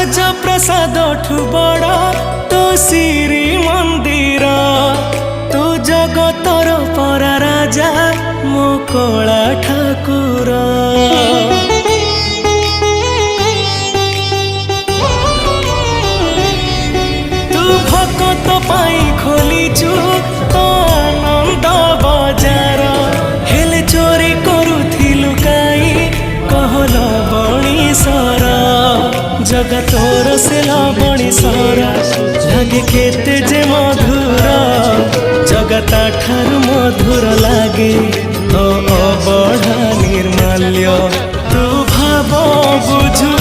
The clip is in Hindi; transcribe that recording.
राजप्रसाद ठु बड़ तो श्री मंदिर तू जगतर परा राजा मो कला ठाकुर। तू भकत पाई खोलीचु तो आनंद बजार हेले चोरी करुथिलु काई कहल बणीसर जगतोर से लबणीसर लागे केते जे मधुर जगता ठारु मधुर लागे तो अबढ़ा निर्माल्य तू भाव बुझु